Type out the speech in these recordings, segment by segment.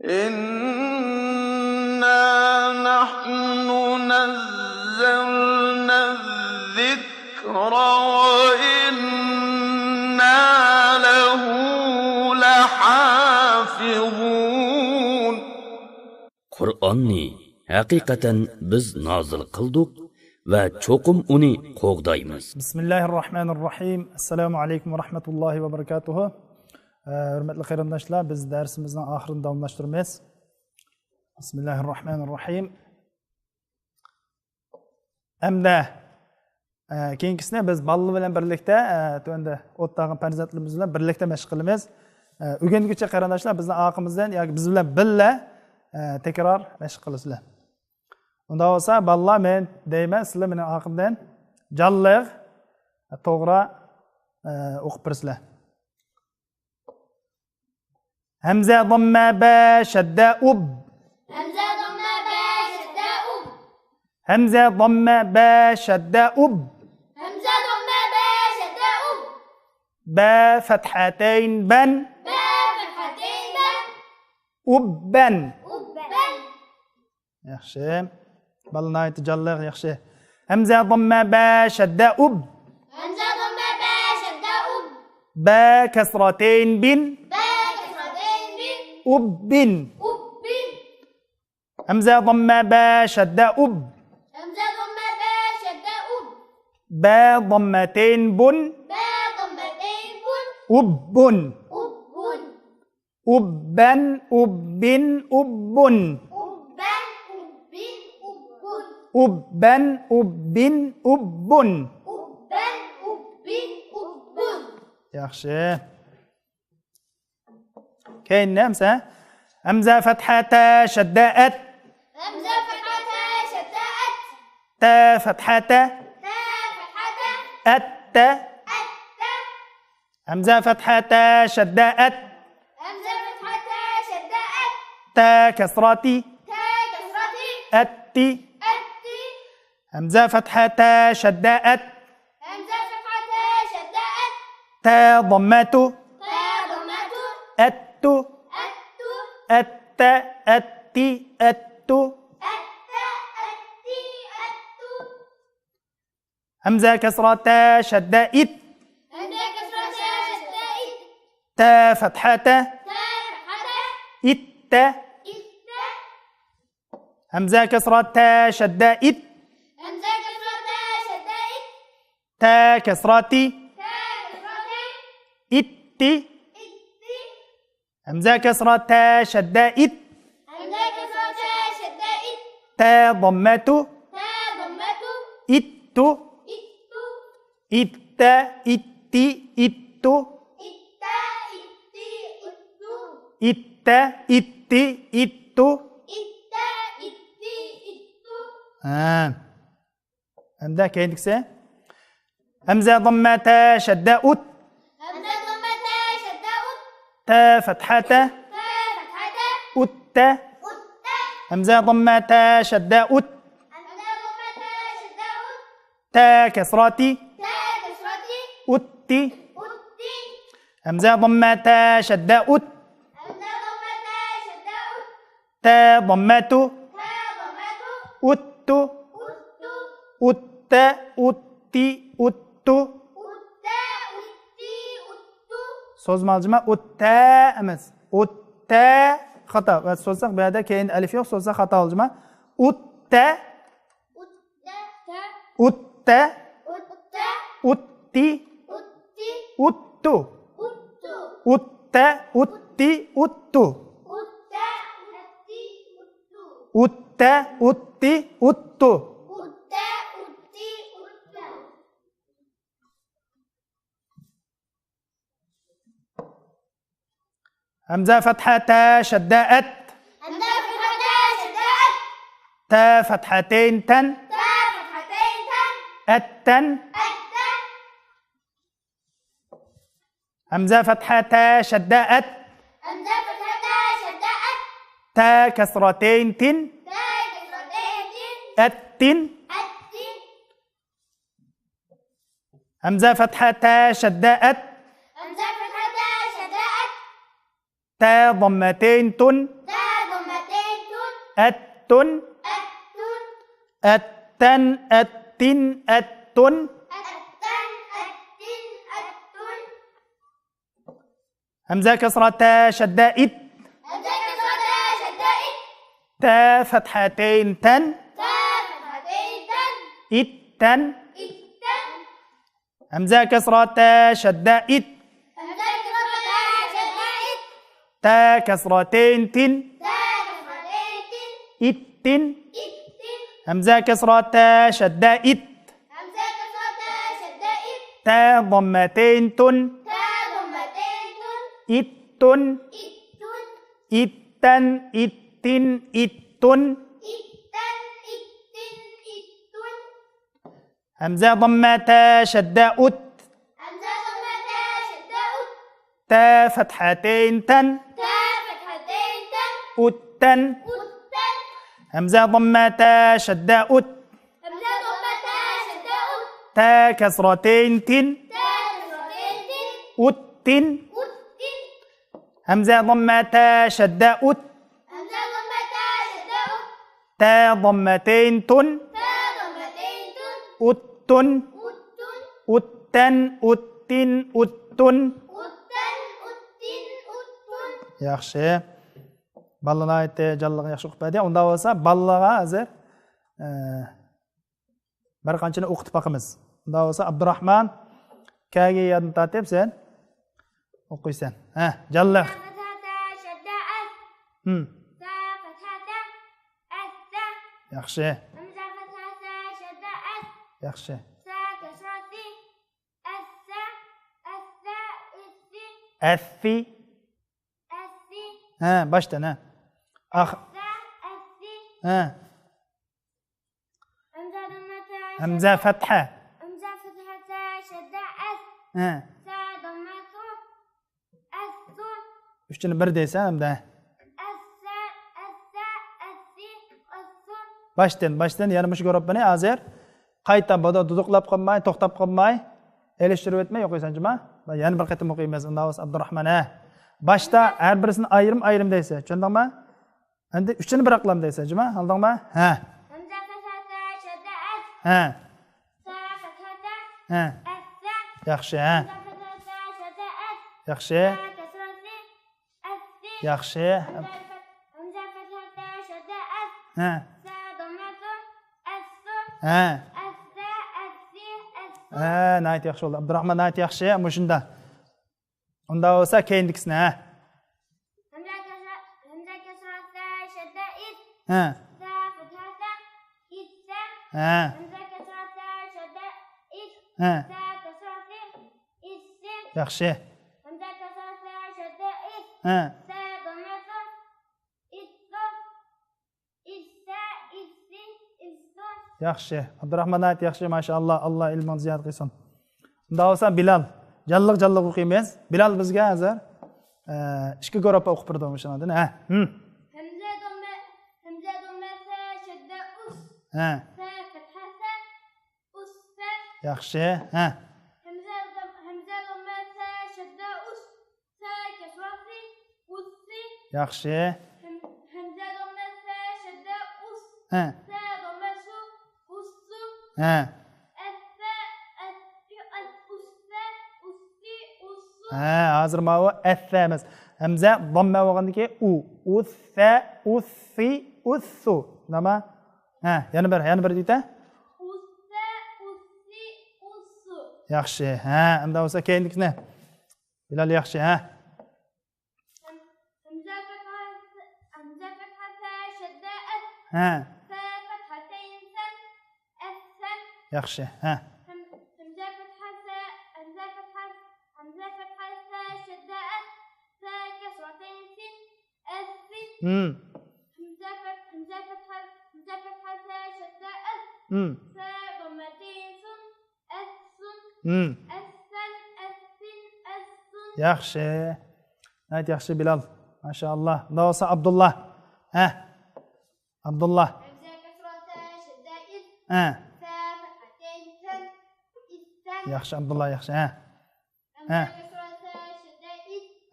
إنا نحن نزلنا الذكر وإنا له لحافظون. Qur'onni haqiqatan biz nozil qildik va cho'qim uni qo'g'daymiz. Bismillahirrohmanirrohim. Assalomu alaykum va rahmatullohi va barakatuh. Hurmatli qarindoshlar, biz darsimizning oxirini davomlashtiramiz. Bismillahirrohmanirrohim. Hamda keyingisini biz balli bilan birlikda to'nda o'ttag'in farzandlarimiz bilan birlikda mashq qilamiz. O'rganguncha qarindoshlar bizning oqimizdan yoki biz bilan birga takror mashq qilasizlar. Unda bo'lsa ballar men deyman, sizlar mening oqimdan jonliq to'g'ri o'qib birsizlar. Hamza dhamma ba shadda ub. Hamza dhamma ba shadda ub. Hamza dhamma ba shadda ub. Hamza dhamma ba shadda ub. Ba fathatayn ban. Ba fathatayn ban. Ubban. Ubban. Yaxshi. Balnayt jonliq yaxshi. Hamza dhamma ba shadda ub. Hamza dhamma ba shadda ub. Ba kasratayn bin. Ubbin. Ubbin. Hamza dhamma ba shadda ub. Hamza dhamma ba shadda ub. Ba dhammatayn bun. Ba dhammatayn bun. Ubbun. Ubbun. Ubban, ubbin, ubbun. Ubban, ubbin, ubbun. Ubban, ubbin, ubbun. Ubban, ubbin, ubbun. Yaxshi. كاين همزة همزة فتحة شداءت. همزة فتحة شداءت. تا فتحة. تا فتحة. أت. أت. همزة فتحة شداءت. همزة فتحة شداءت. تا كسرتي. تا كسرتي. أتي. أتي. همزة فتحة شداءت. همزة فتحة شداءت. تا ضمته. تا ضمته. أت. أتو. أت. أتي. أتو. أت. أتي. أتو. همزة كسرة شدائت. همزة كسرة شدائت. تا فتحة. تا فتحة. إت. إت. همزة كسرة شدائت. همزة كسرة شدائت. تا كسرتي. تا كسرتي. إتي. إتي. همزة كسرة شدائت. همزة كسرة شدائت. تا ضمته. تا ضمته. إتو. إتو. إت. إتي. إتو. إتا. إتي. إتو. إت. إتي. إتو. إتا. إتي. إتو. همزة كاين كسا همزة ضمة شداءت. همزة ضمة شداءت. تا فتحة. تا فتحة. أت. أت. همزة ضمة شداءت. همزة ضمة شداءت. تا كسرتي. تا كسرتي. أتي. أتي. همزة ضمة شداءت. همزة ضمة شداءت. تا ضمته. تا ضمته. أتو. أتو. أت. أتي. أتو. أتا. أتي. أتو. so'z majma o'tta emas. O'tta xato. Va so'zsaq bu yerda keyin alif yo'q, so'zsa xato olma. O'tta. Utta. O'tta. Utta. O'tti. Utti. O'ttu. Uttu. O'tta. O'tti. O'ttu. Utta. Utti. Uttu. O'tta. O'tti. O'ttu. Utta. Utti. Uttu. همزة فتحة تا شداءت. همزة فتحة شداءت. تا فتحتين تن. تا فتحتين تن. التن. التن. همزة فتحة تا شداءت. همزة فتحة شداءت. تا كسرتين تن. تا كسرتين تن. التن. التن. همزة فتحة تا شداءت. همزة فتحة شداءت. تا ضمتين تن. تا التن التن التن التن التن التن التن التن همزة كسرة تا شدة إت همزة كسرة شدائد تا فتحتين تن تا فتحتين تن إتن التن همزة كسرة تا شدة إت همزة كسرة شدائد تا كسرتين تن تا كسرتين تن إتن التن همزة كسرة تا شدة إت همزة كسرة شدائد تا ضمتين تن تا ضمتين تن إتن التن إتن إتن إتن التن التن التن همزة ضمتا شدة أت همزة ضمتها شدائد تا فتحتين تن تا فتحتين تن أتن التن همزة ضمتا شدة أت همزة ضمتها شدائد تا كسرتين تن تا كسرتين تن أتن التن همزة ضمتا شدة أت همزة ضمتها شدائد تا ضمتين تن تا ضمتين تن أتن التن أتن أتن أتن التن التن التن yaxshi balalar aytdi jalliga yaxshi o'qib berdi unda bo'lsa balalarga hozir bir qanchani o'qitib boqamiz unda bo'lsa Abdurahmon kaga yodni tortib sen o'qiysan ha jalliq فتحتها شدائد تا فتحتها التا yaxshi همزة فتحتها شدائد yaxshi تا كسرتي الثا الثا الثي affi الثي ha boshdan ha الثا الثي ha همزة ضمتها hamza fatha همزة فتحتها شدائد ha تا ضمته الثو uchini bir deysan hamda الثا الثا الثي الثو boshdan yana mush ko'rib bani hozir qayta bodo duduqlab qolmay to'xtab qolmay elishtirib o'tmay o'qiysan juma va yana bir qatam o'qiymiz unda bo'lsa Abdurahmon ha boshda har birisini ayrim deysan tushundingmi endi uchini bir aqlam deysan juma oldingmi ha همزة فتحتها شدائد ha تا فتحتها ha الثا yaxshi ha همزة فتحتها شدائد yaxshi تا كسرتي الثي yaxshi همزة فتحتها شدائد ha تا ضمته الثو ha الثا الثي الثو ha nayt yaxshi bo'ldi Abdurahmon nayt yaxshi mushunda unda bo'lsa keyindikisini ha همزة كسرتها شدائد ha تا فتحتها الثا ha همزة كسرتها شدائد ha تا كسرتي الثي yaxshi همزة كسرتها شدائد ha تا ضمته الثو الثا الثي الثو yaxshi Abdurahmon ayt yaxshi mashaalloh Alloh ilmini ziyod qilsin unda bo'lsa Bilal jalliq o'qiymiz Bilal bizga hozir ikki guruhga o'qib berdi o'shani ha همزة ضمتها شدة أس ha تا فتحتها أستا yaxshi ha همزة ضمتها شدة أس تا كسرتي أسي yaxshi همزة ضمتها شدة أس ha تا ضمته أسو ha الثا الأستا أسي أسو ha hozir mana bu atha emas hamza dhamma bo'lgandan keyin utha uthi uthu nima ha yana bir deyta أستا أسي أسو yaxshi ha unda bo'lsa keyindikini Bilal yaxshi ha همزة فتحتها شدة ha تا فتحتين ثن الثن yaxshi ha همزة فتحتها شدة تا كسرتين ثن الثن همزة فتحتها شدة تا ضمتين ثن الثن الثن الثن الثن yaxshi ayt yaxshi Bilal mashaalloh unda bo'lsa Abdullah ha Abdullah همزة كسرتها شدة ha تا فتحتين ثن الثن yaxshi Abdullah yaxshi ha همزة كسرتها شدة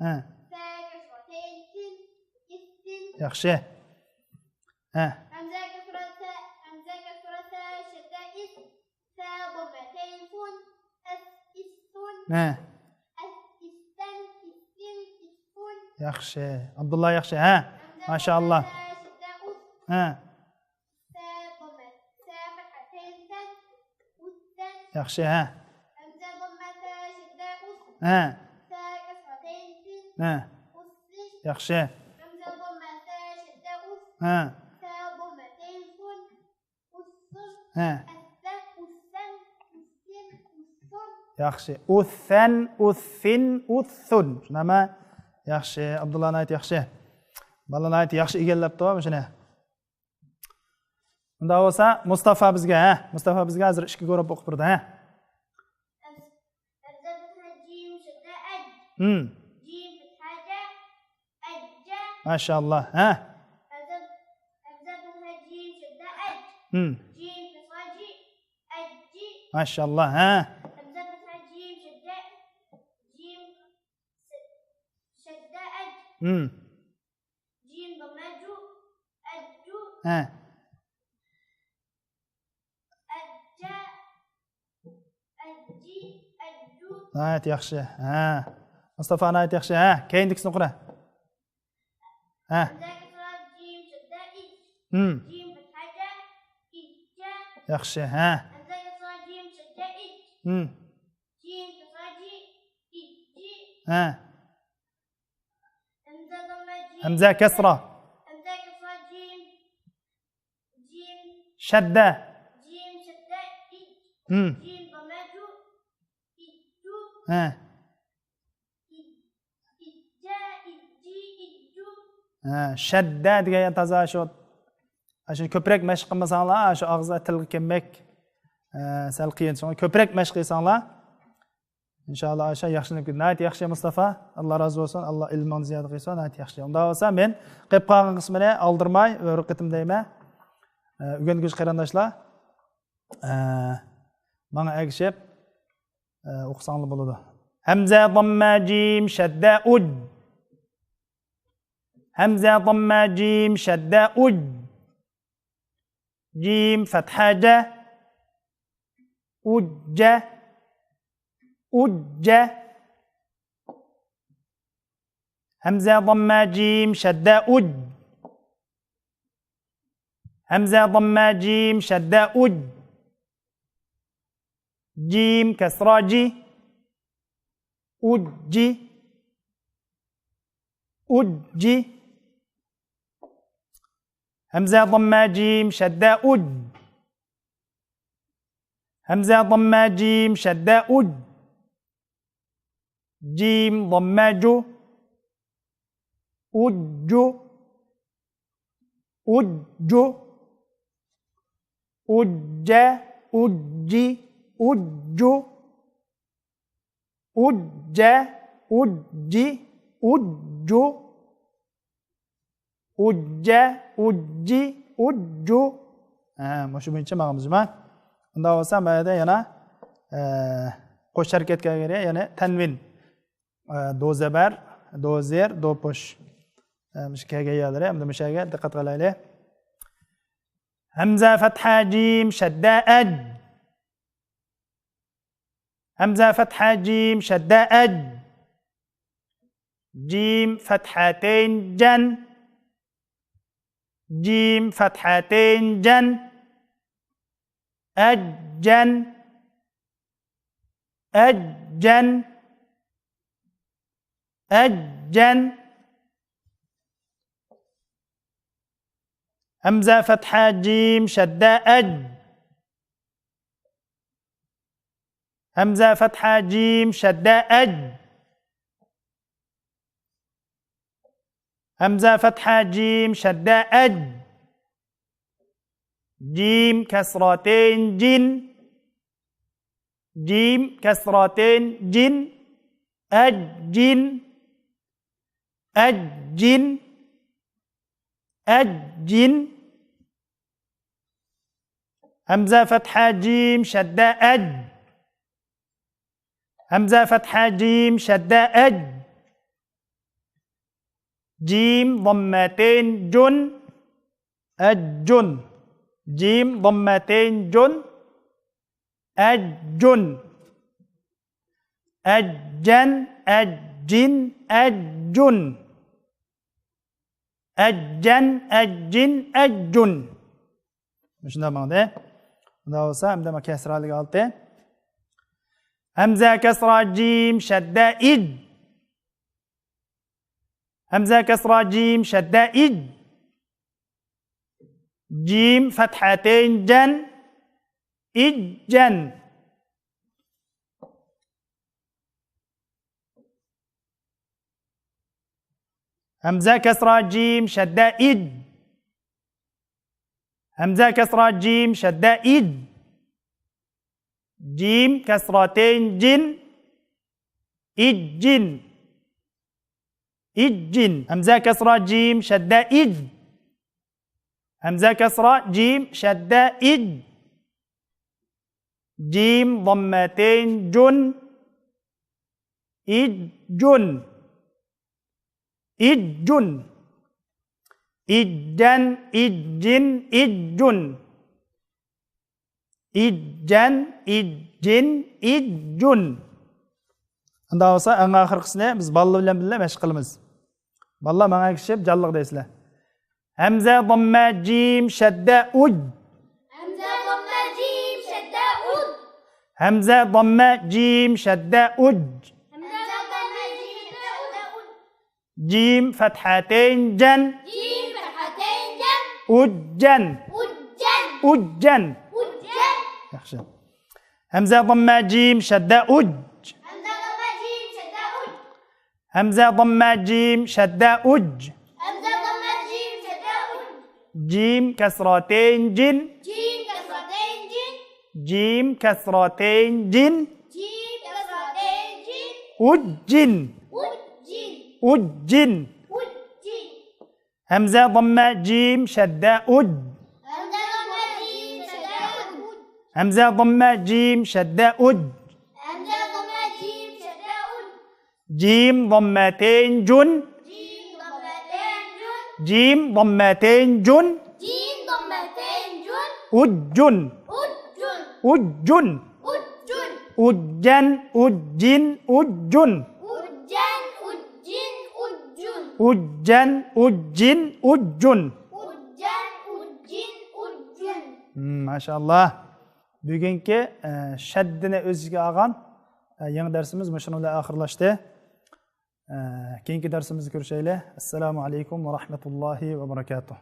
ha تا كسرتين ثن الثن yaxshi همزة كسرة ثاء همزة كسرة ثاء شدة إس ثاء ضمتين ثن أس إستن أس إستن إستن إستن yaxshi abdulloh yaxshi ما شاء الله شدة أس ثاء ضمت ثاء فتحتين ثن أستن yaxshi همزة ضمة ثاء شدة أس ثاء كسرتين ثن أسن yaxshi همزة ضمة ثاء شدة أس ثاء ضمتين ثن أسن الثاء أسن أسن أسن yaxshi uthan uthin uthun shunami yaxshi abdulloh ayt yaxshi bolalar ayt yaxshi egallabdi mana shuni unda bo'lsa mustafa bizga hozir ishga ko'rib o'qib turdi همزة فتحة جيم شدة أج جيم فتحة جا أجا mashalloh همزة فتحة جيم شدة أج جيم كسرة جي أجي mashalloh همزة فتحة جيم شدة جيم شدة أج جيم ضمة جو أجو أجا أجي أجو ayt yaxshi mustafa ayt yaxshi keyindikisini o'qira همزة كسرة جيم شدة إج جيم فتحة جا إجا yaxshi همزة كسرة جيم شدة إج جيم كسرة جي إجي همزة ضمة جيم همزه كسره همزة كسرة جيم جيم شده جيم شدة إج جيم ضمة جو إجو إجا إجي إجو shadda degan toza shu ko'proq mashq qilmasanglar shu og'izda tilga kelmak sal qiyin shuni ko'proq mashq qilsanglar inshaalloh o'sha yaxshilanib ketadi yaxshi mustafa alloh rozi bo'lsin alloh ilmini ziyoda qilsin yaxshi unda bo'lsa men qilib qolgan qismini oldirmay o'rqitim deyman o'rganguvchi qarindoshlar manga agishib o'qisanglar bo'ladi hamza damma jim shadda ud همزة ضمة جيم شدة أج جيم فتحة جة أجة أجة همزة ضمة جيم شدة أج همزة ضمة جيم شدة أج جيم كسرة جي أجي أجي همزة ضمة جيم شدة أج همزة ضمة جيم شدة أج جيم ضمة جو أجو أجو أجا أجي أجو أجا أجي أجو أجا أجي أجو ماشي بينشا ما غمزمان unda bo'lsa mayda yana qo'sh harakatga kerak yana tanvin do'zabar do'zer do'posh mishkaga hamda mishaga diqqat qilaylik hamza fatha jim shadda aj hamza fatha jim shadda aj جيم فتحتين جن جيم فتحتين جن أجن أجن أجن همزة فتحة جيم شدة أج همزة فتحة جيم شدة أج همزة فتحة جيم شدة أج جيم كسرتين جن جيم كسرتين جن أجن أجن أجن همزة فتحة جيم شدة أج همزة فتحة جيم شدة أج جيم ضمتين جن أجن جيم ضمتين جن أجن أجن أجن أجن أجن أجن أجن مش ده معناه ده هو سام ده ما كسر على قالته همزة كسرة جيم شدة إد همزة كسرة جيم شدة إد جيم فتحتين جن إجن همزة كسرة جيم شدة إد همزة كسرة جيم شدة إد جيم كسرتين جن إجن إجن همزة كسرة جيم شدة إد همزة كسرة جيم شدة إد جيم ضمتين جن إجن إجن إجن إجن إجن إجن إجن إجن Unda olsa eng oxirgisini biz balla bilan birga mashq qilamiz. Balla menga kishib jalliq deysizlar. Hamza damma jim shadda ud. همزة ضمة جيم شدة أد Hamza damma jim shadda ud. همزة ضمة جيم شدة أد Jim fathatain jan جيم فتحتين جم ujjan أجن ujjan. أجن Yaxshi. Hamza damma jim shadda ud. همزة ضمة جيم شدة أد همزة ضمة جيم شدة أج همزة ضمة جيم شدة أد جيم كسرتين جن جيم كسرتين جيم جيم كسرتين جن جيم كسرتين جيم أجن أجن أجن أجن همزة ضمة جيم شدة أد همزة ضمة جيم شدة أد همزة ضمة جيم شدة أد همزة ضمة جيم شدة أد جيم ضمتين جن جيم ضمتين جن جيم ضمتين جن جيم ضمتين جن أجن أجن أجن أجن أجن أجن أجن أجن أجن أجن أجن أجن أجن أجن ما شاء الله bugungi shaddini o'ziga olgan yangi darsimiz mana shu bilan oxirlashdi. Keyingi darsimizda ko'rishaylik. Assalomu alaykum va rahmatullohi va barakatuh.